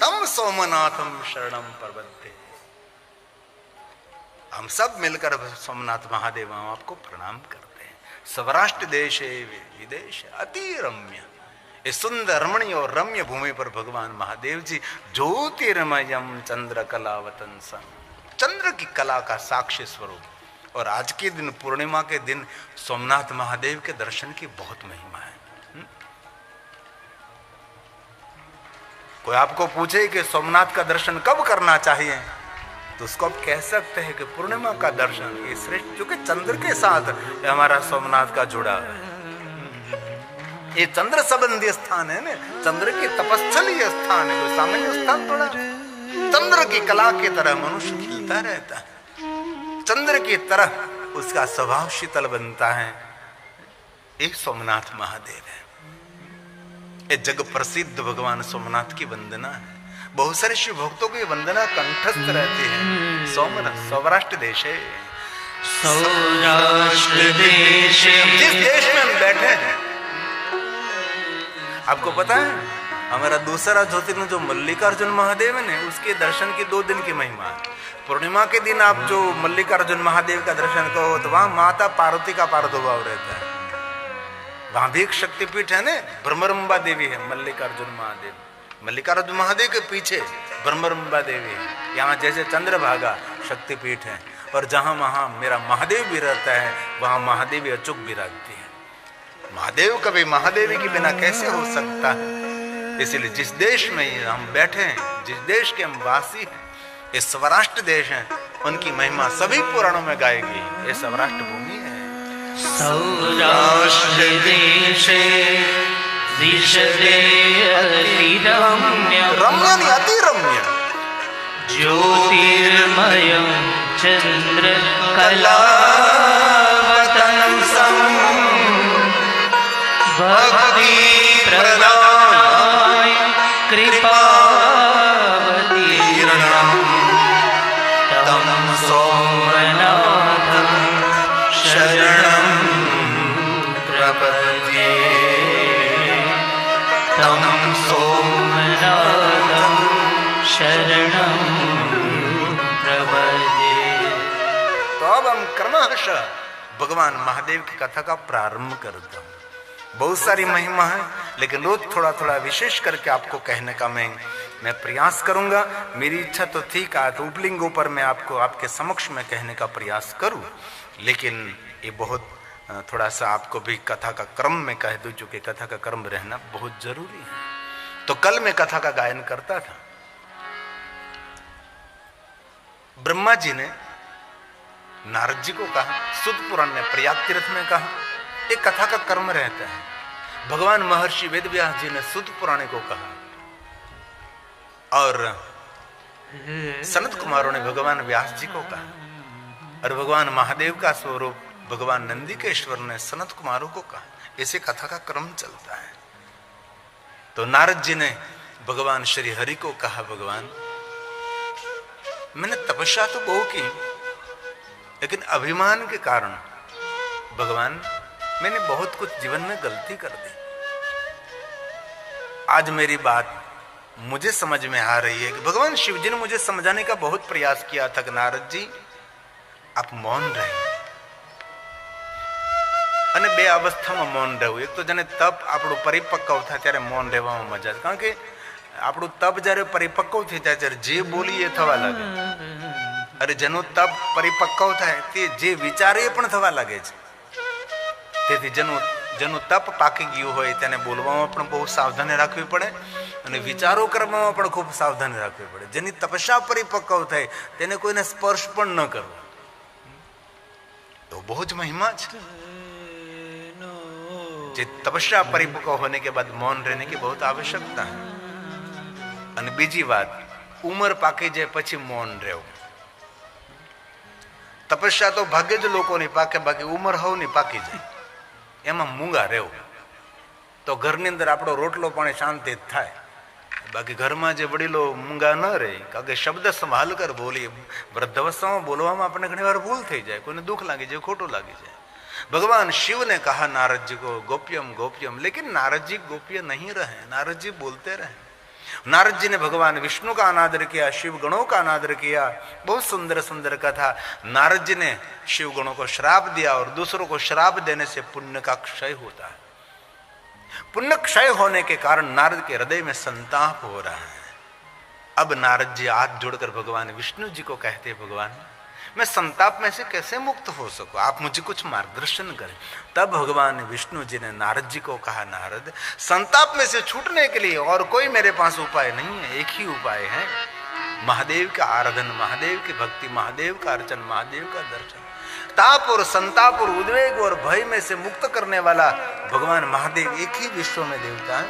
तम सोमनाथम शरणम प्रपद्ये। हम सब मिलकर सोमनाथ महादेव आपको प्रणाम करते हैं। सौराष्ट्र देश विदेश अति रम्य, इस सुंदर रमणीय और रम्य भूमि पर भगवान महादेव जी ज्योतिर्मयम चंद्र कलावतंसम, चंद्र की कला का साक्षी स्वरूप। और आज के दिन पूर्णिमा के दिन सोमनाथ महादेव के दर्शन की बहुत महिमा है। कोई आपको पूछे कि सोमनाथ का दर्शन कब करना चाहिए, तो उसको आप कह सकते हैं कि पूर्णिमा का दर्शन, ये श्रेष्ठ, क्योंकि चंद्र के साथ हमारा सोमनाथ का जुड़ा है। ये चंद्र संबंधी स्थान है ना, चंद्र की तपस्थली स्थान है, कोई सामान्य स्थान थोड़ा। चंद्र की कला की तरह मनुष्य खिलता रहता है, चंद्र की तरह उसका स्वभाव शीतल बनता है। एक सोमनाथ महादेव है, ये जग प्रसिद्ध भगवान सोमनाथ की वंदना है। बहुत सारे शिव भक्तों की वंदना कंठस्थ रहती है। सोमनाथ सौराष्ट्र देश है, सौराष्ट्र देश, जिस देश में हम बैठे हैं, आपको पता है हमारा दूसरा ज्योतिर्लिंग जो मल्लिकार्जुन महादेव है, उसके दर्शन की 2 दिन की महिमा है। पूर्णिमा के दिन आप जो मल्लिकार्जुन महादेव का दर्शन करो तो वहां माता पार्वती का प्रादुर्भाव रहता है। वहां भी एक शक्तिपीठ है ना, ब्रह्मरंबा देवी है। मल्लिकार्जुन महादेव, मल्लिकार्जुन महादेव के पीछे ब्रह्मरंबा देवी है। यहाँ जैसे चंद्रभागा शक्तिपीठ है, और जहां वहां मेरा महादेव भी रहता है, वहां महादेवी अचूक विराजती है। महादेव कभी महादेवी के बिना कैसे हो सकता है। इसलिए जिस देश में हम बैठे हैं, जिस देश के हम वासी हैं, ये सौराष्ट्र देश है, उनकी महिमा सभी पुराणों में गाएगी। ये सौराष्ट्र भूमि है। सौराष्ट्र देशे दिशते अति रम्य, रम्य नहीं अति रम्य, ज्योतिर्मयं चंद्र कलावतंसं, भक्ति प्रदाय कृपावतीर्णं तं सोमनाथं शरणं प्रपद्ये, तं सोमनाथं शरणं प्रपद्ये। तो अब हम क्रमशः भगवान महादेव की कथा का प्रारंभ करते हैं। बहुत सारी महिमा है, लेकिन रोज थोड़ा थोड़ा विशेष करके आपको कहने का मैं प्रयास करूंगा। मेरी इच्छा तो थी कि उपलिंगों पर मैं आपको आपके समक्ष में कहने का प्रयास करूं, लेकिन ये बहुत थोड़ा सा आपको भी कथा का क्रम में कह दूं, चूंकि कथा का क्रम रहना बहुत जरूरी है। तो कल मैं कथा का गायन करता था। ब्रह्मा जी ने नारद जी को कहा, सुत पुराण ने प्रयाग तीर्थ में कहा, एक कथा का कर्म रहता है। भगवान महर्षि वेदव्यास जी ने सुत पुराण को कहा, और सनत कुमारों ने भगवान व्यास जी को कहा, और भगवान महादेव का स्वरूप भगवान नंदिकेश्वर ने सनत कुमारों को कहा। ऐसे कथा का क्रम चलता है। तो नारद जी ने भगवान श्री हरि को कहा, भगवान मैंने तपस्या तो बहु की, लेकिन अभिमान के कारण भगवान मैंने बहुत कुछ जीवन में गलती कर दी। आज मेरी बात मुझे समझ में आ रही है कि भगवान शिव जी ने मुझे समझाने का बहुत प्रयास किया था कि नारद जी आप मौन रहे, અને બે અવસ્થામાં મૌન રહેવું। એક તો જેને તપ આપણું પરિપક્વ થાય ત્યારે મૌન રહેવામાં મજા છે, કારણ કે આપણું તપ જ્યારે પરિપક્વ થઈ જાય ત્યારે જે બોલીએ એ થવા લાગે, અરે જેનું તપ પરિપક્વ થાય તે જે વિચારે એ પણ થવા લાગે છે। તેથી જેનું તપ પાકી ગયું હોય તેને બોલવામાં પણ બહુ સાવધાની રાખવી પડે, અને વિચારો કરવામાં પણ ખૂબ સાવધાની રાખવી પડે। જેની તપસ્યા પરિપક્વ થાય તેને કોઈને સ્પર્શ પણ ન કરવો, तो बहुत महिमा है। तपस्या परिपक्व होने के बाद मौन रहने की बहुत आवश्यकता है। અને બીજી વાત, ઉંમર પાકી જાય પછી મૌન રહેવું। તપસ્યા તો ભાગ્ય જ લોકોની પાકે, બાકી ઉંમર હવની પાકી જાય એમાં મૂંગા રહેવું તો ઘરની અંદર આપણો રોટલો પણ શાંતિ જ થાય। બાકી ઘરમાં જે વડીલો મૂંગા ન રહે, કારણ કે શબ્દ સંભાળ કર બોલીએ। વૃદ્ધાવસ્થામાં બોલવામાં આપણને ઘણી વાર ભૂલ થઈ જાય, કોઈને દુઃખ લાગી જાય, ખોટું લાગી જાય। भगवान शिव ने कहा नारद जी को गोप्यम गोप्यम, लेकिन नारद जी गोप्य नहीं रहे, नारद जी बोलते रहे। नारद जी ने भगवान विष्णु का अनादर किया, शिव गणों का अनादर किया। बहुत सुंदर सुंदर कथा। नारद जी ने शिव गणों को श्राप दिया और दूसरों को श्राप देने से पुण्य का क्षय होता है। पुण्य क्षय होने के कारण नारद के हृदय में संताप हो रहा है। अब नारद जी हाथ जोड़कर भगवान विष्णु जी को कहते, भगवान मैं संताप में से कैसे मुक्त हो सकूं, आप मुझे कुछ मार्गदर्शन करें। तब भगवान विष्णु जी ने नारद जी को कहा, नारद संताप में से छूटने के लिए और कोई मेरे पास उपाय नहीं है, एक ही उपाय है, महादेव का आराधन, महादेव की भक्ति, महादेव का अर्चन, महादेव का दर्शन। ताप और संताप और उद्वेग और भय में से मुक्त करने वाला भगवान महादेव एक ही विश्व में देवता है।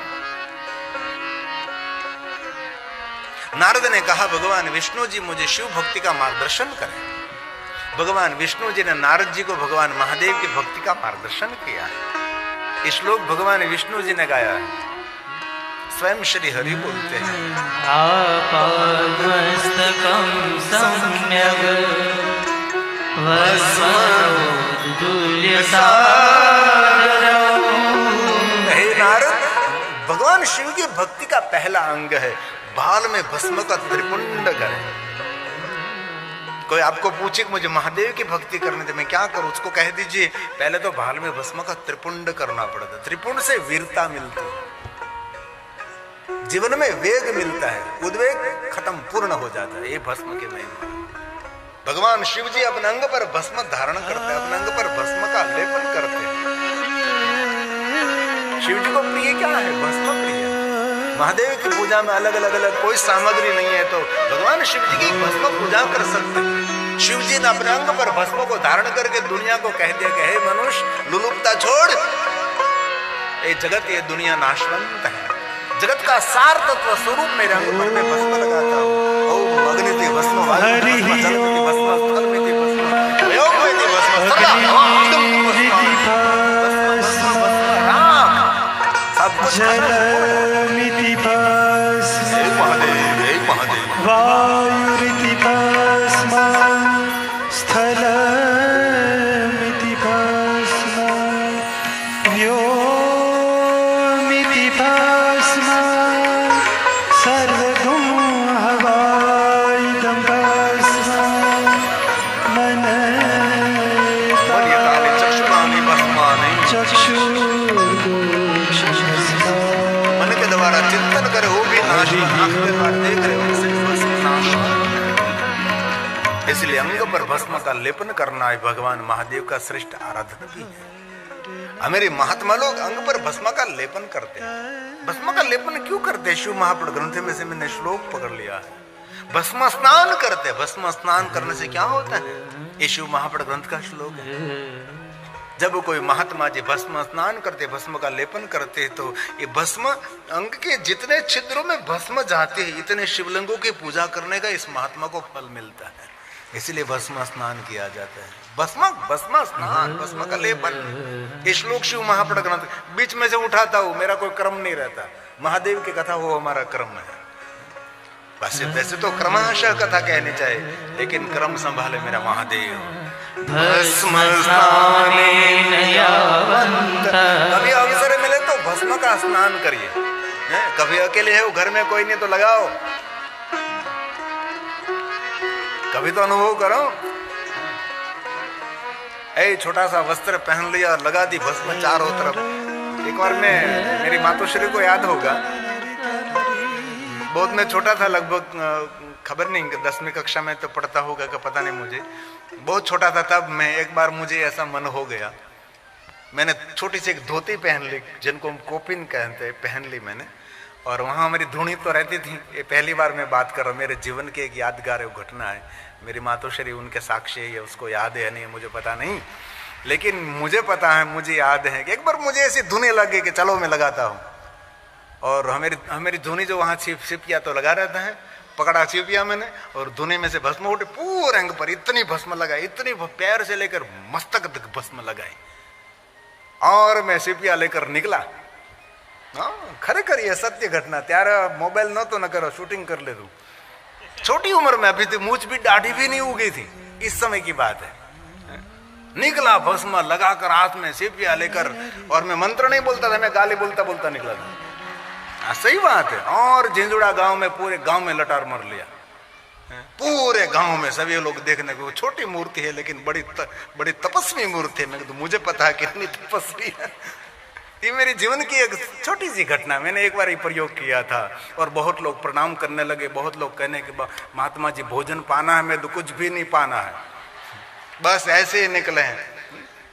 नारद ने कहा, भगवान विष्णु जी मुझे शिव भक्ति का मार्गदर्शन करें। भगवान विष्णु जी ने नारद जी को भगवान महादेव की भक्ति का मार्गदर्शन किया है। इस श्लोक भगवान विष्णु जी ने गाया है, स्वयं श्री हरि बोलते हैं, आपादमस्तकं सम्यग् हे नारद, भगवान शिव की भक्ति का पहला अंग है बाल में भस्म का त्रिपुंड करें। कोई आपको पूछे कि मुझे महादेव की भक्ति करने दे, मैं क्या करूं, उसको कह दीजिए पहले तो भाल में भस्म का त्रिपुंड करना पड़ता। त्रिपुंड से वीरता मिलती है, जीवन में वेग मिलता है, उद्वेग खत्म पूर्ण हो जाता है। ये भस्म के महिमा। भगवान शिव जी अपने अंग पर भस्म धारण करते हैं, अपने अंग पर भस्म का लेपन करते हैं। शिव जी को प्रिय क्या है? भस्म प्रिय। महादेव की पूजा में अलग अलग कोई सामग्री नहीं है तो भगवान शिव जी की भस्म पूजा कर सकते हैं। शिव जी ने अपने अंग पर भस्म को धारण करके दुनिया को कह दिया कि हे मनुष्य, लुलुपता छोड़, ये जगत, ये दुनिया नाशवंत है। जगत का सार तत्व स्वरूप मेरे अंग पर मैं भस्म लगाता हूँ। ओम अग्निति भस्म, वायुति भस्म, जलमिति भस्म, स्थलमिति भस्म, योगमिति भस्म, सदा इदमिति भस्म, राम सब कुछ जलमिति भस्म, हे महादेव, हे महादेव, वायुरिति भस्म, स्थलमिति भस्म, व्योमिति भस्म, सर्वगुं हवायुधं भस्म, मन्यतानि चक्षुराणि भस्मानि, मन के द्वारा चिंतन करे वो भी नाश, आंख के द्वारा देख रहे हो उसे भस्म नाश। इसलिए अंग पर भस्म का लेपन करना है भगवान महादेव का श्रेष्ठ आराधन भी है। हमारे महात्मा लोग अंग पर भस्म का लेपन करते हैं। भस्म का लेपन क्यों करते हैं? शिव महापुराण ग्रंथ में से मैंने श्लोक पकड़ लिया है। भस्म स्नान करते हैं। भस्म स्नान करने से क्या होता है? ये शिव महापुराण ग्रंथ का श्लोक है। जब कोई महात्मा जी भस्म स्नान करते, भस्म का लेपन करते, तो ये भस्म अंग के जितने छिद्रों में भस्म जाते हैं, इतने शिवलिंगों की पूजा करने का इस महात्मा को फल मिलता है। इसलिए भस्म स्नान किया जाता है। भस्म स्नान, भस्म का लेपन। ये श्लोक शिव महापुराण ग्रंथ बीच में से उठाता हूं, मेरा कोई क्रम नहीं रहता। महादेव की कथा वो हमारा क्रम है। वैसे तो क्रमशः कथा कहनी चाहिए, लेकिन क्रम संभाले मेरा महादेव। भस्म स्नानेन यावन्तः, कभी अवसर मिले तो भस्म का स्नान करिए। कभी अकेले हो, घर में कोई नहीं तो लगाओ, कभी तो अनुभव करो। ऐ छोटा सा वस्त्र पहन लिया और लगा दी भस्म चारों तरफ। एक बार मैं, मेरी मातोश्री को याद होगा, बहुत मैं छोटा था, लगभग खबर नहीं 10वीं कक्षा में तो पढ़ता होगा कि पता नहीं, मुझे बहुत छोटा था तब। मैं एक बार मुझे ऐसा मन हो गया, मैंने छोटी सी एक धोती पहन ली, जिनको हम कोपिन कहते हैं, पहन ली मैंने। और वहाँ मेरी धुनी तो रहती थी। ये पहली बार मैं बात कर रहा हूँ, मेरे जीवन की एक यादगार घटना है। मेरी मातोश्री उनके साक्षी है, उसको याद है नहीं मुझे पता नहीं, लेकिन मुझे पता है, मुझे याद है कि एक बार मुझे ऐसी धुनी लग गई कि चलो मैं लगाता हूँ। और हमारी धुनी जो वहाँ छिपिया तो लगा रहता है, पकड़ा छिपिया मैंने, और धुनी में से भस्म उठे, पूरे अंग पर इतनी भस्म लगाई, इतनी पैर से लेकर मस्तक तक भस्म लगाई, और मैं छिपिया लेकर निकला। खरेखर ये सत्य घटना। त्यारे मोबाइल न तो न करो, शूटिंग कर ले तू। छोटी उम्र में, अभी तो मूछ भी दाढ़ी भी नहीं उगी थी, इस समय की बात है। निकला भस्म लगाकर हाथ में छिपिया लेकर, और मैं मंत्र नहीं बोलता था, मैं गाली बोलता बोलता निकला था। सही बात है। और झिंझुड़ा गांव में पूरे गांव में लटार मर लिया, पूरे गांव में सभी लोग देखने को। छोटी मूर्ति है लेकिन बड़ी तपस्वी मूर्ति है। मैं तो मुझे पता है कितनी तपस्वी है। ये मेरे जीवन की एक छोटी सी घटना, मैंने एक बार ही प्रयोग किया था और बहुत लोग प्रणाम करने लगे। बहुत लोग कहने के महात्मा जी भोजन पाना है, मैं तो कुछ भी नहीं पाना है, बस ऐसे ही निकले हैं।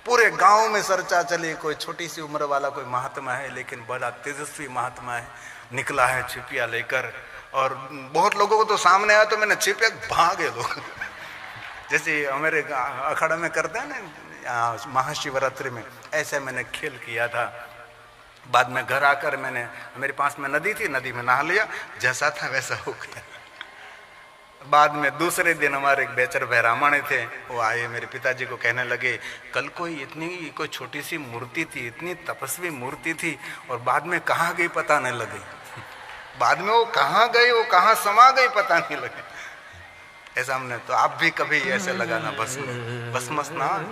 पूरे गांव में चर्चा चली, कोई छोटी सी उम्र वाला कोई महात्मा है लेकिन बड़ा तेजस्वी महात्मा है, निकला है छिपिया लेकर। और बहुत लोगों को तो सामने आया तो मैंने छिपिया भागे लोग जैसे हमारे अखाड़ा में करते हैं ना महाशिवरात्रि में, ऐसे मैंने खेल किया था। बाद में घर आकर मैंने, मेरे पास में नदी थी, नदी में नहा लिया, जैसा था वैसा हो गया। बाद में दूसरे दिन हमारे एक बेचर बहरामाने थे, वो आए मेरे पिताजी को कहने लगे कल कोई छोटी सी मूर्ति थी, इतनी तपस्वी मूर्ति थी और बाद में कहाँ गई पता नहीं लगी। बाद में वो कहाँ गई, वो कहाँ समा गई पता नहीं लगे। ऐसा हमने तो आप भी कभी ऐसे लगाना भस्म स्नान,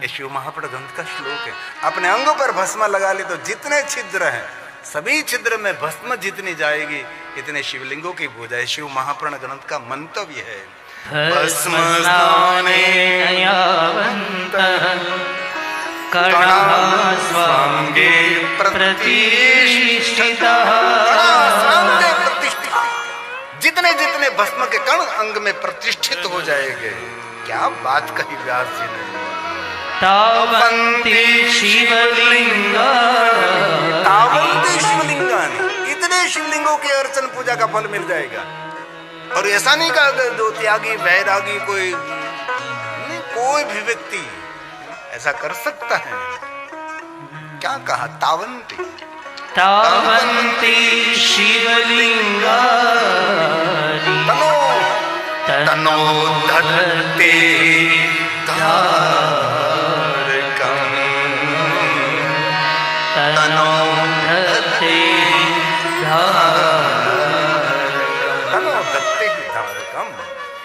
ये शिव महापुरुष ग्रंथ का श्लोक है। अपने अंगों पर भस्म लगा ली तो जितने छिद्र हैं सभी छिद्र में भस्म जितनी जाएगी इतने शिवलिंगों की पूजा है। शिव महापुराण ग्रंथ का मंतव्य है भस्म स्नानेन यावन्तः कणाः स्वाङ्गे प्रतिष्ठितः। जितने जितने भस्म के कण अंग में प्रतिष्ठित हो जाएंगे। क्या बात कही व्यास जी ने। तावन्ति शिवलिंगानि, इतने शिवलिंगों के अर्चन पूजा का फल मिल जाएगा। और ऐसा नहीं कहा जो त्यागी वैरागी कोई भी व्यक्ति ऐसा कर सकता है। क्या कहा? तावन्ति शिवलिंगानि तनो धत्ते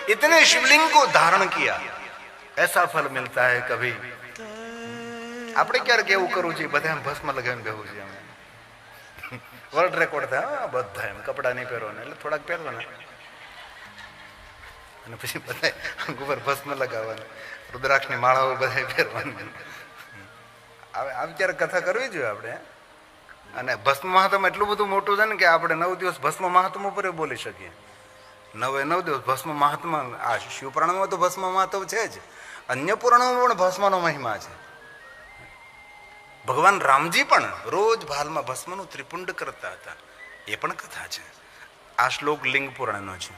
इतने शिवलिंग को धारण किया, ऐसा फल मिलता है। कभी आपने क्या केवू करू छे, बधा भस्म लगाने बेहू छे। वर्ल्ड रेकॉर्ड था बधा कपड़ा नहीं પહેરવાના એટલે થોડાક પહેરવાના અને પછી બધા ઉપર ભસ્મ લગાવવાના, રુદ્રાક્ષની માળાઓ બધા પહેરવાની। આ ત્યારે કથા કરવી જોઈએ આપણે। અને ભસ્મ મહાત્મ એટલું બધું મોટું છે ને કે આપણે 9 દિવસ ભસ્મ મહાત્મ ઉપર બોલી શકીએ। 9 દિવસ ભસ્મ મહાત્મા। આ શિવપુરાણમાં તો ભસ્મ મહાત્મ છે જ, અન્ય પુરાણોમાં પણ ભસ્મનો મહિમા છે। ભગવાન રામજી પણ રોજ ભાલમાં ભસ્મનું ત્રિપુંડ કરતા હતા, એ પણ કથા છે। આ શ્લોક લિંગ પુરાણનો છે।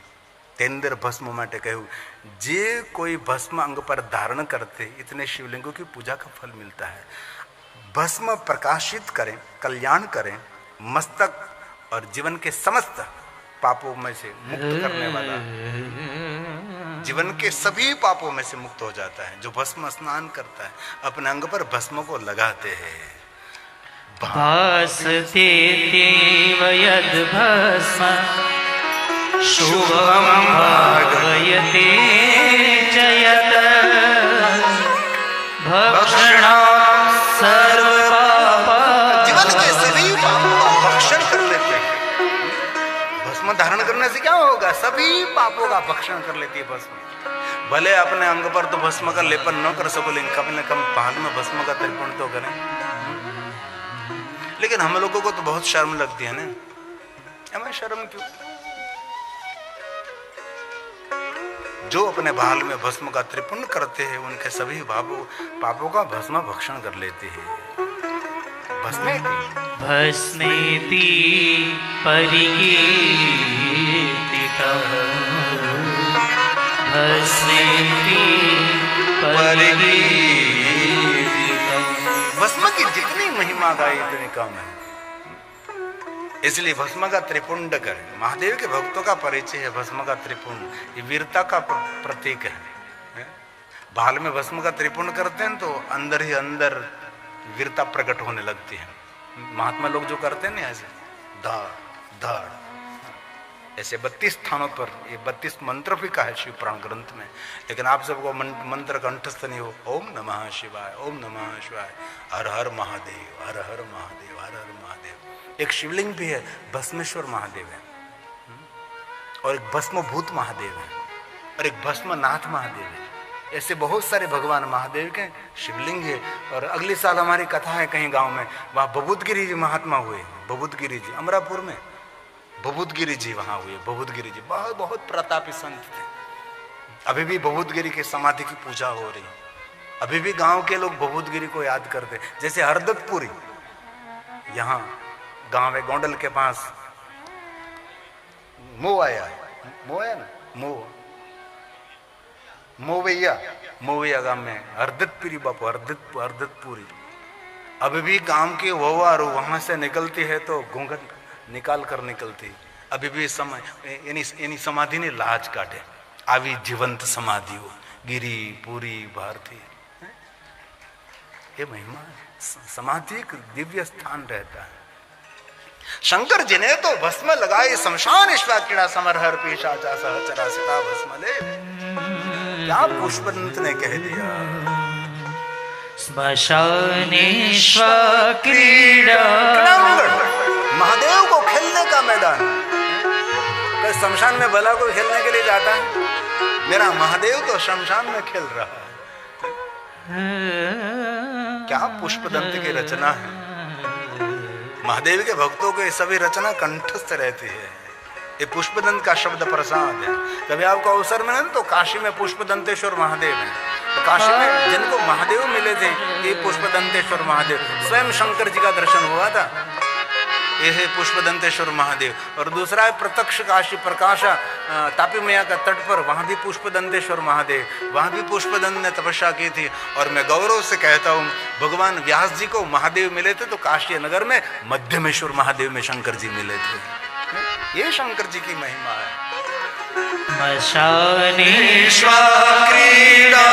તે અંદર ભસ્મ માટે કહ્યું જે કોઈ ભસ્મ અંગ પર धारण करते इतने शिवलिंगों की पूजा का फल मिलता है। भस्म प्रकाशित करें, कल्याण करें, मस्तक और जीवन के समस्त पापों में से मुक्त करने वाला, जीवन के सभी पापों में से मुक्त हो जाता है। जो भस्म स्नान करता है अपने अंग पर भस्म को लगाते हैं। भासते यद् भस्म शुभं भावयते च यत् भक्षणात् सर्वपापा। जीवन के सभी पापों का भक्षण कर लेते हैं। भस्म धारण करने से क्या होगा? सभी पापों का भक्षण कर लेती है भस्म। भले अपने अंग पर तो भस्म का लेपन न कर सको, लेकिन कम न कम भाग में भस्म का तर्पण तो करें। लेकिन हम लोगों को तो बहुत शर्म लगती है ना। हमें शर्म क्यों? जो अपने भाल में भस्म का त्रिपुंड करते हैं उनके सभी पापों का भस्म भक्षण कर लेते हैं। भस्मेति परिकीर्तितः भस्मेति परिकीर्तितः। भस्म की जितनी महिमा गाई इतनी कम है, इसलिए भस्म का त्रिपुंड करें। महादेव के भक्तों का परिचय है भस्म का त्रिपुंड, ये वीरता का प्रतीक है। भाल में भस्म का त्रिपुंड करते हैं तो अंदर ही अंदर वीरता प्रकट होने लगती है। महात्मा लोग जो करते हैं ना ऐसे धाड़ धाड़, ऐसे 32 स्थानों पर ये 32 मंत्र भी कहा है शिव पुराण ग्रंथ में। लेकिन आप सबको मंत्र कंठस्थ नहीं हो। ओम नमः शिवाय, ओम नमः शिवाय, हर हर महादेव, हर हर महादेव, हर हर महादेव। एक शिवलिंग भी है, भस्मेश्वर महादेव है, और एक भस्मभूत महादेव है, और एक भस्मनाथ महादेव है। ऐसे बहुत सारे भगवान महादेव के शिवलिंग है। और अगले साल हमारी कथा है कहीं गांव में, वहाँ बबूतगिरी जी महात्मा हुए, बबूतगिरी जी अमरापुर में, बबूतगिरी जी वहाँ हुए। बबूतगिरी जी बहुत बहुत प्रतापी संत थे। अभी भी बबूतगिरी के समाधि की पूजा हो रही, अभी भी गांव के लोग बबूतगिरी को याद करते। जैसे हरदत्तपुरी यहाँ गांव है गोंडल के पास, मोवैया ना, मोवैया गांव में हरदत्तपुरी बापू, हरदत्तपुरी। अभी भी गांव की वहुआ वहां से निकलती है तो घूंघट निकाल कर निकलती। अभी भी समय यानी समाधि ने लाज काटे, आवी जीवंत समाधि हो, गिरी पूरी भारती। ये महिमा समाधि एक दिव्य स्थान रहता है। शंकर जी ने तो भस्म लगाए शमशान ईश्वा कीड़ा समरहर पेशाचा सहचरा सिता भस्म ले। क्या पुष्पदंत ने कह दिया, श्मशानेश्वा क्रीड़ा, महादेव को खेलने का मैदान। शमशान में भला कोई खेलने के लिए जाता है? मेरा महादेव तो शमशान में खेल रहा है। क्या पुष्पदंत की रचना है। महादेव के भक्तों को ये सभी रचना कंठस्थ रहती है। ये पुष्पदंत का शब्द प्रसाद है। कभी आपको अवसर मिले तो काशी में पुष्पदंतेश्वर महादेव है। तो काशी में जिनको महादेव मिले थे, ये पुष्पदंतेश्वर महादेव, स्वयं शंकर जी का दर्शन हुआ था, ये है पुष्पदंतेश्वर महादेव। और दूसरा है प्रत्यक्ष काशी प्रकाशा तापी मैया का तट पर, वहां भी पुष्पदंतेश्वर महादेव, वहां भी पुष्पदंत ने तपस्या की थी। और मैं गौरव से कहता हूँ, भगवान व्यास जी को महादेव मिले थे तो काशी नगर में मध्यमेश्वर महादेव में शंकर जी मिले थे। ये शंकर जी की महिमा है। श्मशानेश्वा क्रीड़ा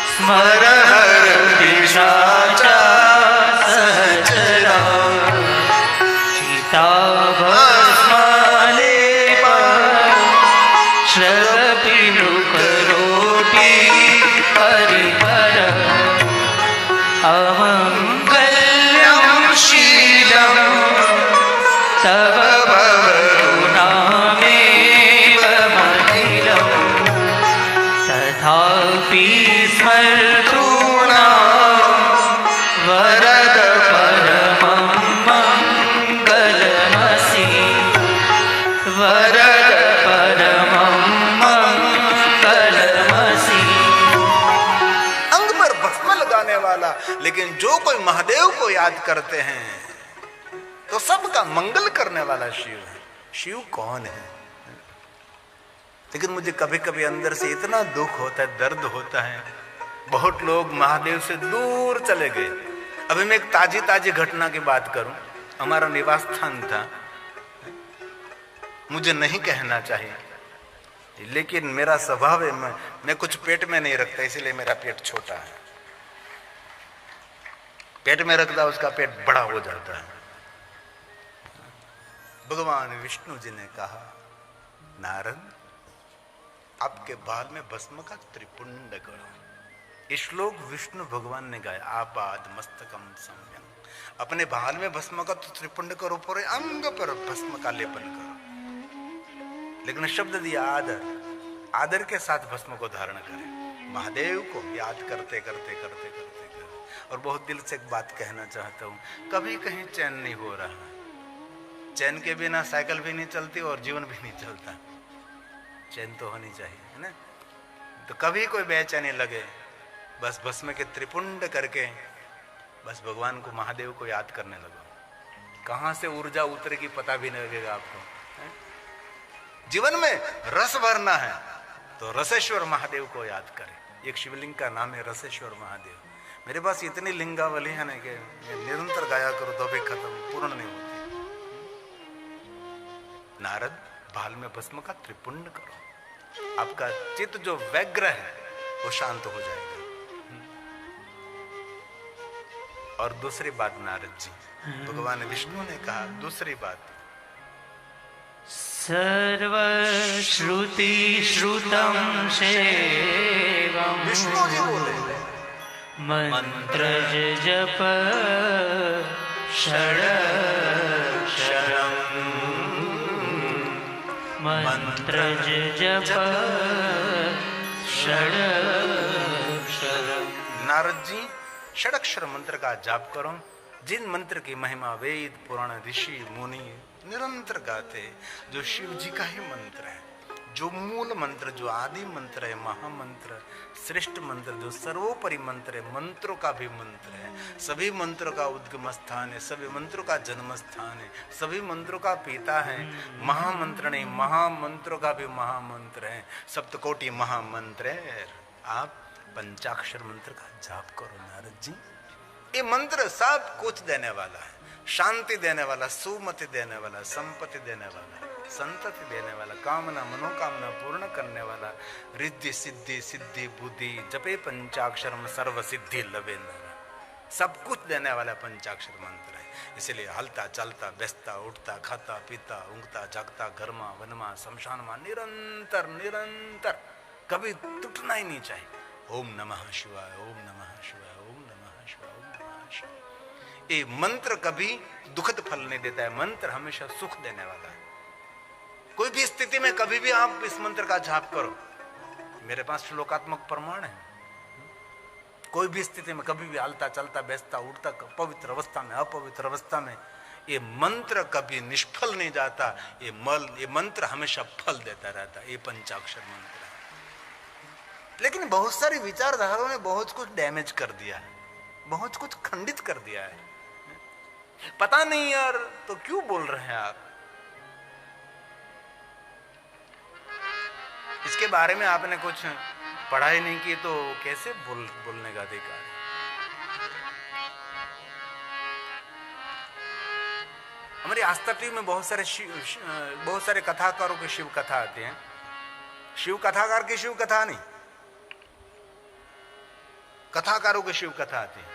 स्मरहर पिशाचा सहचरा, चिता भस्माले श्रपिणुक रोटी परिकर, अमंगल्यं शीलम् तव भवगुणामेव मखिलम्, तथापि स्मर्तूणां वरद परमं मङ्गलमसि, वरद परमं मङ्गलमसि। अंग पर भस्म लगाने वाला, लेकिन जो कोई महादेव को याद करते हैं तो सबका मंगल करने वाला शिव है। शिव कौन है? लेकिन मुझे कभी कभी अंदर से इतना दुख होता है, दर्द होता है। बहुत लोग महादेव से दूर चले गए। अभी मैं एक ताजी घटना की बात करूं। हमारा निवास स्थान था, मुझे नहीं कहना चाहिए, लेकिन मेरा स्वभाव है, मैं कुछ पेट में नहीं रखता, इसीलिए मेरा पेट छोटा है। पेट में रखता उसका पेट बड़ा हो जाता है। भगवान विष्णु जी ने कहा, नारद आपके बाल में भस्म का त्रिपुंड करो। ये श्लोक विष्णु भगवान ने गाया, आपाद मस्तकम सम्यम। अपने बाल में भस्म का तो त्रिपुंड करो, पूरे अंग पर भस्म का लेपन करो। लेकिन शब्द दिया आदर, आदर के साथ भस्म को धारण करें। महादेव को याद करते करते करते करते करते। और बहुत दिल से एक बात कहना चाहता हूं, कभी कहीं चैन नहीं हो रहा। चैन के बिना साइकिल भी नहीं चलती और जीवन भी नहीं चलता। चैन तो होनी चाहिए, है ना? तो कभी कोई बेचैनी लगे, बस भस्म के त्रिपुंड करके बस भगवान को, महादेव को याद करने लगो। कहां से ऊर्जा उतरेगी पता भी नहीं लगेगा आपको। जीवन में रस भरना है तो रसेश्वर महादेव को याद करें। एक शिवलिंग का नाम है रसेश्वर महादेव। मेरे पास इतनी लिंगावली है ना कि निरंतर गाया करो तो भी खत्म, पूर्ण नहीं होती। नारद बाल में भस्म का त्रिपुंड करो, आपका चित्त जो व्यग्र है वो शांत हो जाएगा। और दूसरी बात नारद जी, भगवान विष्णु ने कहा दूसरी बात, सर्वश्रुति श्रुतं सेवं, विष्णु जी बोले मंत्र जप षडक्षरम् मंत्र जप षडक्षरम्। नारद जी षडक्षर मंत्र का जाप करो, जिन मंत्र की महिमा वेद पुराण ऋषि मुनि निरंतर गाते, जो शिव जी का ही मंत्र है, जो मूल मंत्र, जो आदि मंत्र है, महामंत्र, श्रेष्ठ मंत्र, जो सर्वोपरि मंत्र है, मंत्रों का भी मंत्र है, सभी मंत्रों का उद्गम स्थान है, सभी मंत्रों का जन्म स्थान है, सभी मंत्रों का पिता है, महामंत्र नहीं महामंत्रों का भी महामंत्र है, सप्तकोटि महामंत्र है। आप पंचाक्षर मंत्र का जाप करो नारद जी। ये मंत्र सब कुछ देने वाला है, शांति देने वाला, सुमति देने वाला, संपत्ति देने वाला, संतति देने वाला, कामना मनोकामना पूर्ण करने वाला, रिद्धि सिद्धि सिद्धि बुद्धि जपे पंचाक्षरम सर्व सिद्धि लवे नर, सब कुछ देने वाला पंचाक्षर मंत्र है। इसलिए हलता चलता बेचता उठता खाता पीता ऊँगता जागता घरमा वनमा शमशान में निरंतर निरंतर कभी टूटना ही नहीं चाहिए। ओम नमः शिवाय, ओम नमः शिवाय, ओम नमः शिवाय, ओम नमः शिवाय। ये मंत्र कभी दुखद फल नहीं देता है, मंत्र हमेशा सुख देने वाला है। कोई भी स्थिति में कभी भी आप इस मंत्र का जाप करो, मेरे पास श्लोकात्मक प्रमाण है। कोई भी स्थिति में कभी भी हलता चलता बेचता उठता, पवित्र अवस्था में अपवित्र अवस्था में, ये मंत्र कभी निष्फल नहीं जाता। ये मंत्र हमेशा फल देता रहता है। ये पंचाक्षर मंत्र है। लेकिन बहुत सारी विचारधाराओं ने बहुत कुछ डैमेज कर दिया है, बहुत कुछ खंडित कर दिया है। पता नहीं यार तो क्यों बोल रहे हैं आप, इसके बारे में आपने कुछ पढ़ाई नहीं की तो कैसे बोलने का अधिकार है। हमारी आस्था टीवी में बहुत सारे कथाकारों की शिव कथा आती है। शिव कथाकार की शिव कथा नहीं, कथाकारों की शिव कथा आती है।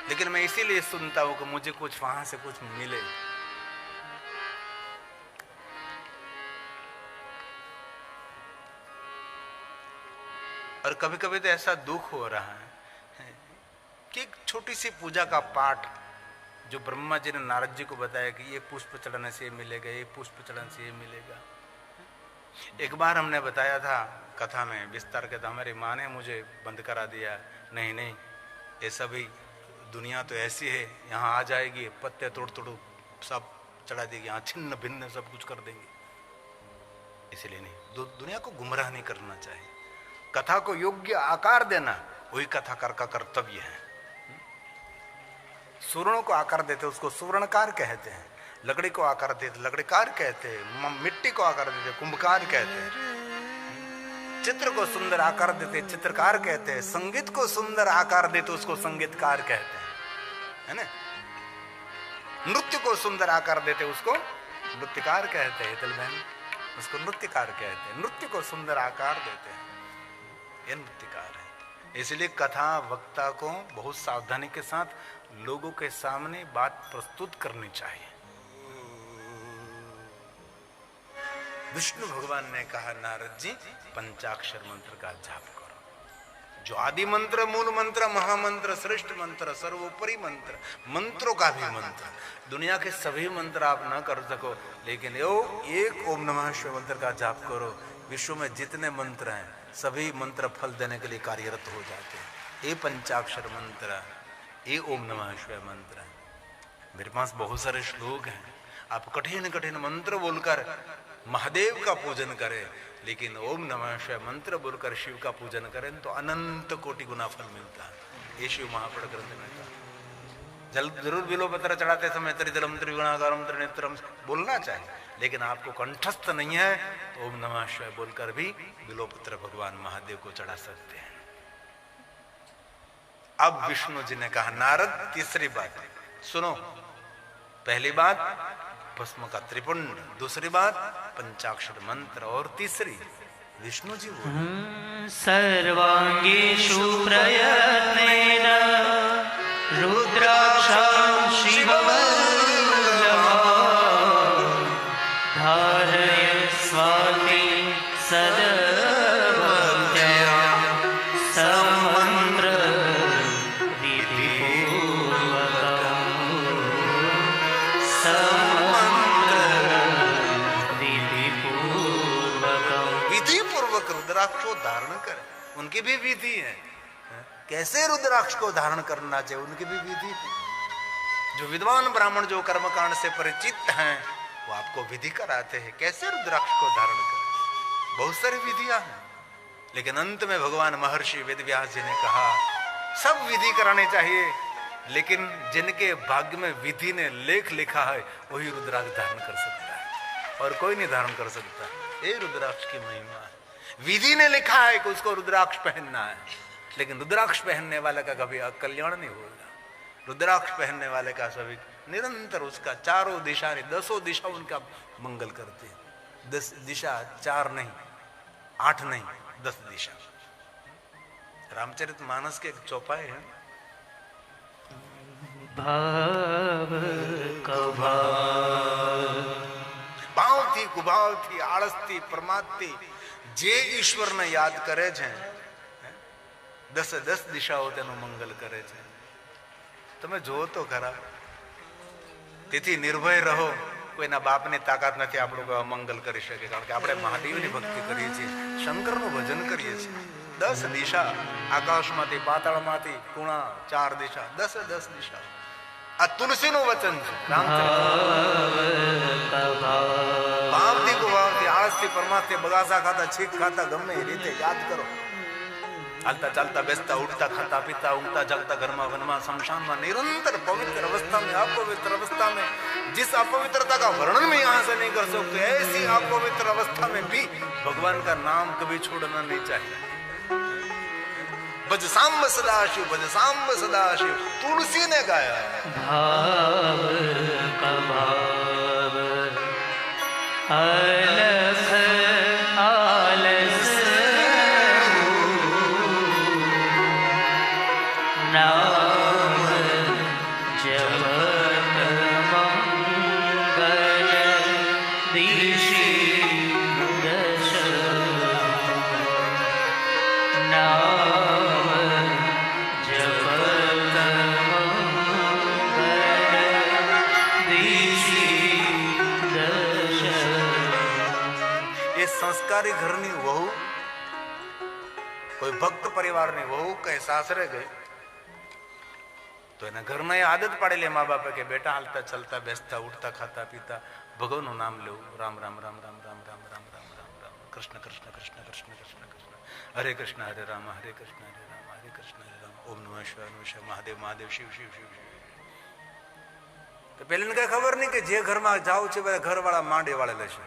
लेकिन मैं इसीलिए सुनता हूं कि मुझे कुछ वहां से कुछ मिले। और कभी कभी तो ऐसा दुख हो रहा है कि एक छोटी सी पूजा का पाठ जो ब्रह्मा जी ने नारद जी को बताया कि ये पुष्प चढ़ाने से ये मिलेगा, ये पुष्प चढ़ाने से ये मिलेगा। एक बार हमने बताया था कथा में विस्तार के, तो हमारी माँ ने मुझे बंद करा दिया। नहीं नहीं, ये सभी दुनिया तो ऐसी है, यहाँ आ जाएगी पत्ते तोड़ तोड़ सब चढ़ा देगी, यहाँ छिन्न भिन्न सब कुछ कर देंगे। इसलिए नहीं, दुनिया को गुमराह नहीं करना चाहिए। कथा को योग्य आकार देना वही कथाकार का कर्तव्य है। सुवर्णों को आकार देते उसको सुवर्णकार कहते हैं, लकड़ी को आकार देते लकड़ीकार कहते हैं, मिट्टी को आकार देते कुंभकार कहते हैं, चित्र को सुंदर आकार देते चित्रकार कहते हैं, संगीत को सुंदर आकार देते उसको संगीतकार कहते हैं, है ना। नृत्य को सुंदर आकार देते उसको नृत्यकार कहते हैं, दिल बहन उसको नृत्यकार कहते हैं। नृत्य को सुंदर आकार देते हैं, ये नृत्यकार है। इसलिए कथा वक्ता को बहुत सावधानी के साथ लोगों के सामने बात प्रस्तुत करनी चाहिए। विष्णु भगवान ने कहा नारद जी पंचाक्षर मंत्र का जाप करो, जो आदि मंत्र, मूल मंत्र, महामंत्र, श्रेष्ठ मंत्र, सर्वोपरि मंत्र, मंत्रों का भी मंत्र। दुनिया के सभी मंत्र आप ना कर सको, लेकिन एक ओम नमः शिवाय मंत्र का जाप करो। विश्व में जितने मंत्र हैं सभी मंत्र फल देने के लिए कार्यरत हो जाते हैं। ये पंचाक्षर मंत्र, ये ओम नमः शिवाय मंत्र है। मेरे पास बहुत सारे श्लोक हैं। आप कठिन कठिन मंत्र बोलकर महादेव का पूजन करें, लेकिन ओम नमः शिवाय मंत्र बोलकर शिव का पूजन करें तो अनंत कोटि गुना फल मिलता है। ये शिव महापुराण ग्रंथ में कहा। जरूर बिल्वपत्र चढ़ाते समय त्रिजलम त्रिगुणाकारम त्रिनेत्रम बोलना चाहिए, लेकिन आपको कंठस्थ नहीं है तो ओम नमः शिवाय बोलकर भी बिल्वपत्र भगवान महादेव को चढ़ा सकते हैं। अब विष्णु जी ने कहा नारद तीसरी बात सुनो। पहली बात भस्म का त्रिपुंड, दूसरी बात पंचाक्षर मंत्र, और तीसरी विष्णु जी बोले सर्वांगेषु प्रयत्नेन रुद्राक्षं शिववल्लभं धारय स्वाति सदभक्त्या समन्त्र विधिपूर्वकम्। पूर्वक रुद्राक्ष को धारण करे, उनकी भी विधि है। कैसे रुद्राक्ष को धारण करना चाहिए, उनकी भी विधि है। जो विद्वान ब्राह्मण जो कर्मकांड से परिचित हैं वो आपको विधि कराते हैं कैसे रुद्राक्ष को धारण करें। बहुत सारी विधियां हैं, लेकिन अंत में भगवान महर्षि वेदव्यास जी ने कहा सब विधि कराने चाहिए, लेकिन जिनके भाग्य में विधि ने लेख लिखा है वही रुद्राक्ष धारण कर सकता है, और कोई नहीं धारण कर सकता। ये रुद्राक्ष की महिमा है। विधि ने लिखा है कि उसको रुद्राक्ष पहनना है, लेकिन रुद्राक्ष पहनने वाले का कभी कल्याण नहीं होगा। रुद्राक्ष पहनने वाले का सभी निरंतर उसका चारों दिशा नहीं, 10 दिशा उनका मंगल करते हैं। 10 दिशा 4 नहीं, 8 नहीं, 10 दिशा। रामचरितमानस के एक चौपाई है, भाव भावથી કુભાવથી આળસથી પ્રમાદથી જે ઈશ્વરને યાદ કરે છે 10 દિશાઓ તેનું મંગલ કરે છે। તમે જો તો ખરા, તેથી નિર્ભય રહો, કોઈના બાપની તાકાત નથી આપણું કોઈ અમંગલ કરી શકે, કારણ કે આપણે મહાદેવની ભક્તિ કરીએ છીએ, શંકરનું ભજન કરીએ છીએ। 10 દિશા, આકાશમાંથી પાતાળમાંથી ખૂણા 4 દિશા, 10 દિશા। આ તુલસીનું વચન છે। ભાવથી કુભાવથી આળસથી પરમાર્થથી બગાસા ખાતા છીક ખાતા ગમે એ રીતે યાદ કરો। हालता चालता बेचता उठता खाता पीता उगता जगता घर में वन में शमशान में निरंतर पवित्र अवस्था में अपवित्र अवस्था में, जिस अपवित्रता का वर्णन में यहाँ से नहीं कर सकते, ऐसी अपवित्र अवस्था में भी भगवान का नाम कभी छोड़ना नहीं चाहिए। भज सांब सदाशिव, भज सांब सदाशिव, तुलसी ने गाया। भाव का भाव अलख आलस नाम जपत मंगल दिशि दश, नाम जपत मंगल दिशि दश। ये संस्कारी घरनी वहू, कोई भक्त परिवाરની વહુ કઈ સાસરે ગઈ તો એના ઘરમાં એ આદત પાડેલી મા બાપે કે બેટા હાલતા ચાલતા બેસતા ઉઠતા ખાતા પીતા ભગવાનનું નામ લેવું, રામ રામ રામ રામ રામ રામ રામ રામ રામ રામ, કૃષ્ણ કૃષ્ણ કૃષ્ણ કૃષ્ણ કૃષ્ણ કૃષ્ણ, હરે કૃષ્ણ હરે રામ હરે કૃષ્ણ હરે રામ હરે કૃષ્ણ હરે રામ, ઓમ નમઃ શિવાય નમઃ શિવાય, મહાદેવ મહાદેવ, શિવ શિવ શિવ શિવ। તો પેલીને કઈ ખબર નહીં કે જે ઘરમાં જાવ છે બધા ઘરવાળા માંડે વાળે લેશે।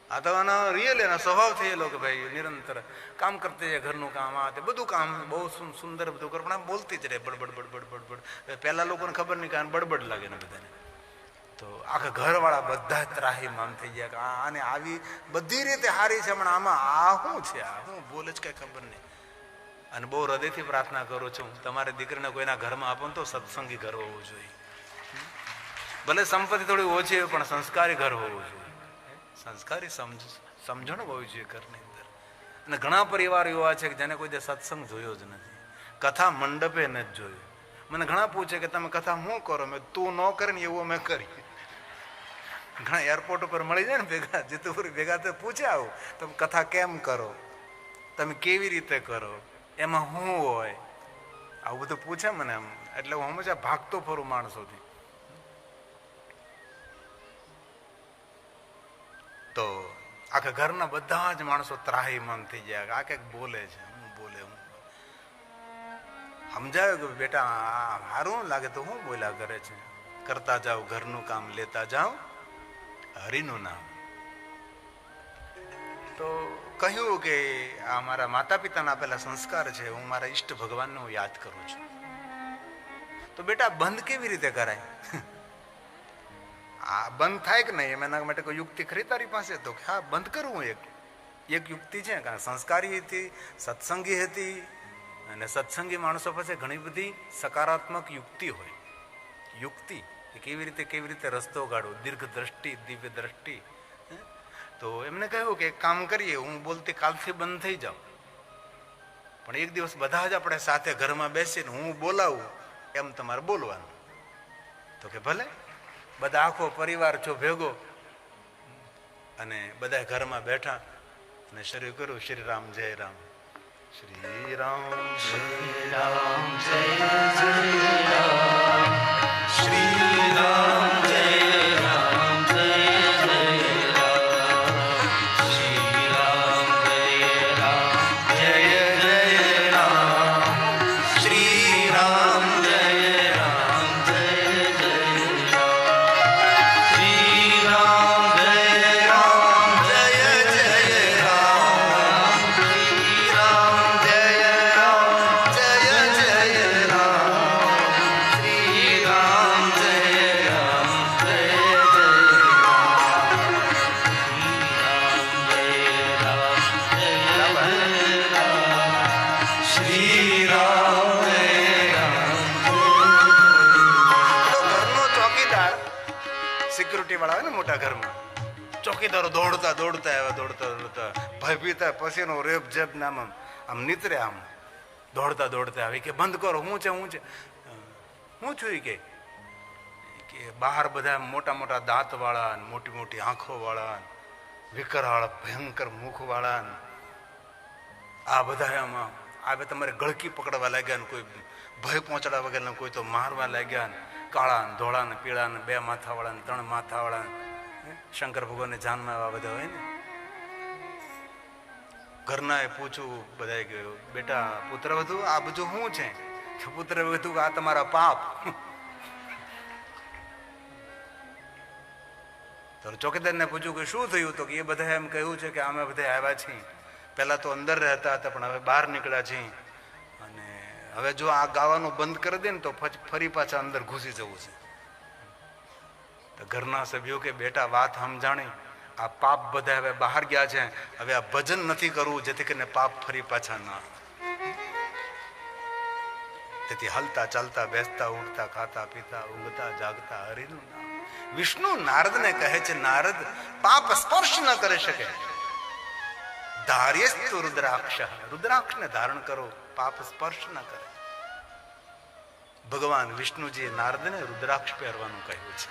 આ તો આના રિયલ એના સ્વભાવ થયેલો કે ભાઈ નિરંતર કામ કરતે જાય, ઘરનું કામ આ તે બધું કામ બહુ સુંદર બધું કરે, પણ આમ બોલતી જ રહે બડબડ બડબડ બડબડ। પહેલા લોકોને ખબર નહીં કે આને બડબડ લાગે ને બધાને, તો આખા ઘરવાળા બધા ત્રાહીમામ થઈ ગયા કે આને આવી બધી રીતે હારી છે, પણ આમાં આ શું છે, આ શું બોલે જ કઈ ખબર નહીં। અને બહુ હૃદયથી પ્રાર્થના કરું છું, તમારી દીકરીને કોઈના ઘરમાં આપો ને તો સત્સંગી ઘર હોવું જોઈએ। ભલે સંપત્તિ થોડી ઓછી હોય પણ સંસ્કારી ઘર હોવું જોઈએ, સંસ્કારી સમજણ હોવી જોઈએ ઘરની અંદર। અને ઘણા પરિવાર એવા છે કે જેને કોઈ સત્સંગ જોયો જ નથી, કથા મંડપે નથી જોયું। મને ઘણા પૂછે કે તમે કથા શું કરો, મેં તું ન કરે ને એવું અમે કરી। ઘણા એરપોર્ટ ઉપર મળી જાય ને ભેગા, જીતુપુરી ભેગા તો પૂછે આવું તમે કથા કેમ કરો, તમે કેવી રીતે કરો, એમાં શું હોય, આવું બધું પૂછે મને એમ। એટલે હું હંમેશા ભાગતો ફરું માણસોથી। તો આખા ઘરના બધા જ માણસો ત્રાહીમામ થઈ ગયા, આ કંઈક બોલે છે, હું બોલે હું સમજાવ્યો કે બેટા આ સારું લાગે તો હું બોલ્યા કરે છે, કરતા જાઓ ઘરનું કામ, લેતા જાઓ હરિનું નામ। તો કહ્યું કે આ મારા માતા પિતાના આપેલા સંસ્કાર છે, હું મારા ઈષ્ટ ભગવાનને હું યાદ કરું છું। તો બેટા બંધ કેવી રીતે કરાય, આ બંધ થાય કે નહીં, એના માટે કોઈ યુક્તિ ખરી તારી પાસે? તો હા બંધ કરવું એક યુક્તિ છે, કારણ સંસ્કારી હતી, સત્સંગી હતી, અને સત્સંગી માણસો પાસે ઘણી બધી સકારાત્મક યુક્તિ હોય। યુક્તિ કેવી રીતે રસ્તો કાઢવો, દીર્ઘ દ્રષ્ટિ, દિવ્ય દ્રષ્ટિ। તો એમને કહ્યું કે એક કામ કરીએ, હું બોલતી કાલથી બંધ થઈ જાઉં, પણ એક દિવસ બધા જ આપણે સાથે ઘરમાં બેસીને હું બોલાવું એમ તમારે બોલવાનું। તો કે ભલે। બધા આખો પરિવાર છો ભેગો, અને બધા ઘરમાં બેઠા, ને શરૂ કરું શ્રી રામ જય રામ. શ્રી રામ શ્રી રામ જય જય રામ, શ્રી રામ જય રામ જય જય રામ, શ્રી રામ જય રામ જય જય રામ, શ્રી રામ જય રામ જય જય રામ, શ્રી રામ જય રામ જય જય રામ, શ્રી રામ જય રામ જય જય રામ, શ્રી રામ જય રામ જય જય રામ, શ્રી રામ જય રામ જય ઘરનો ચોકીદાર સિક્યુરિટી વાળા હોય ને મોટા ઘરમાં, ચોકીદારો દોડતા દોડતા આવ્યા, દોડતા દોડતા ભયભીતા પછીનો રેપ જેપ નામ આમ નીતરે, આમ દોડતા દોડતા આવી કે બંધ કરો, હું છે હું છે, હું છું કે બહાર બધા મોટા મોટા દાંત વાળા, મોટી મોટી આંખો વાળા, વિકરાળ ભયંકર મુખ વાળા, આ બધા આમાં આ તમારે ગળકી પકડવા લાગ્યા ને કોઈ ભય પહોંચાડવા વગર કોઈ તો મારવા લાગ્યા ને, કાળા ને ધોળા ને પીળા ને 2 માથાવાળા ને 3 માથાવાળા, શંકર ભગવાનને જાનમાં એવા બધા હોય ને. ઘરનાએ પૂછ્યું બધા કે બેટા પુત્રવધુ આ બધું શું છે? પુત્રવધુ આ તમારા પાપ. તો ચોકીદારને પૂછ્યું કે શું થયું? તો કે એ બધા એમ કહ્યું છે કે અમે બધા આવ્યા છીએ, પહેલા તો અંદર રહેતા હતા પણ હવે બહાર નીકળ્યા છીએ, અને હવે જો આ ગાવાનું બંધ કરી દે ને તો ફરી પાછા અંદર ઘૂસી જવું છે. તો ઘરના સભ્યો કે બેટા વાત સમજાણી, આ પાપ બધા હવે બહાર ગયા છે, હવે આ ભજન નથી કરવું જેથી કરીને પાપ ફરી પાછા ના. તેથી હલતા ચાલતા બેસતા ઉઠતા ખાતા પીતા ઊંઘતા જાગતા હરિનું નામ. વિષ્ણુ નારદને કહે છે, નારદ પાપ સ્પર્શ ન કરી શકે, ધાર્યસ્તુ રુદ્રાક્ષ, રુદ્રાક્ષને ધારણ કરો, પાપ સ્પર્શ ન કરે. ભગવાન વિષ્ણુજીએ નારદને રુદ્રાક્ષ પહેરવાનું કહ્યું છે.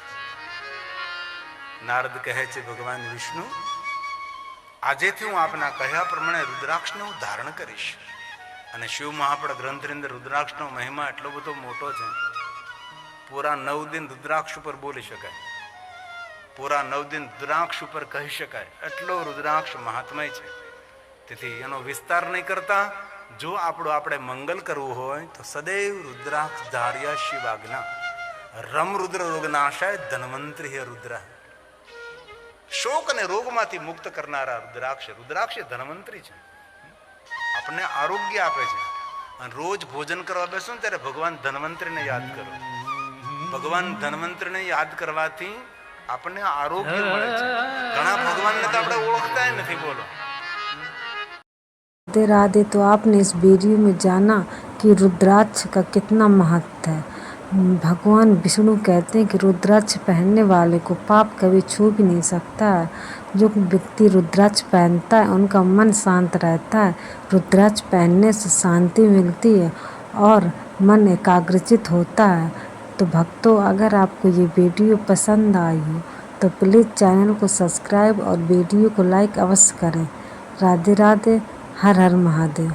નારદ કહે છે, ભગવાન વિષ્ણુ આજેથી હું આપના કહ્યા પ્રમાણે રુદ્રાક્ષને હું ધારણ કરીશ. અને શિવ મહાપડ ગ્રંથની અંદર રુદ્રાક્ષનો મહિમા એટલો બધો મોટો છે, પૂરા 9 દિન રુદ્રાક્ષ ઉપર બોલી શકાય, પૂરા 9 દિન રુદ્રાક્ષ ઉપર કહી શકાય, એટલો રુદ્રાક્ષ મહાત્મય છે. તેથી એનો વિસ્તાર નહીં કરતા, જો આપણે મંગલ કરવું હોય તો સદૈવ રુદ્રાક્ષ ધાર્યા શિવાજ્ઞા, રમ રુદ્ર રોગનાશાય ધન્વંતરી હે રુદ્ર. શોક અને રોગમાંથી મુક્ત કરનારા રુદ્રાક્ષ, રુદ્રાક્ષ એ ધન્વંતરી છે, આપણને આરોગ્ય આપે છે. અને રોજ ભોજન કરવા બેસો ને ત્યારે ભગવાન ધન્વંતરીને યાદ કરો. ભગવાન ધન્વંતરીને યાદ કરવાથી આપણને આરોગ્ય મળે છે. ઘણા ભગવાનને તો આપણે ઓળખતા નથી. બોલો राधे राधे। तो आपने इस वीडियो में जाना कि रुद्राक्ष का कितना महत्व है। भगवान विष्णु कहते हैं कि रुद्राक्ष पहनने वाले को पाप कभी छू भी नहीं सकता है। जो व्यक्ति रुद्राक्ष पहनता है उनका मन शांत रहता है। रुद्राक्ष पहनने से शांति मिलती है और मन एकाग्रचित होता है। तो भक्तों, अगर आपको ये वीडियो पसंद आई हो तो प्लीज़ चैनल को सब्सक्राइब और वीडियो को लाइक अवश्य करें। राधे राधे। हर हर महादेव।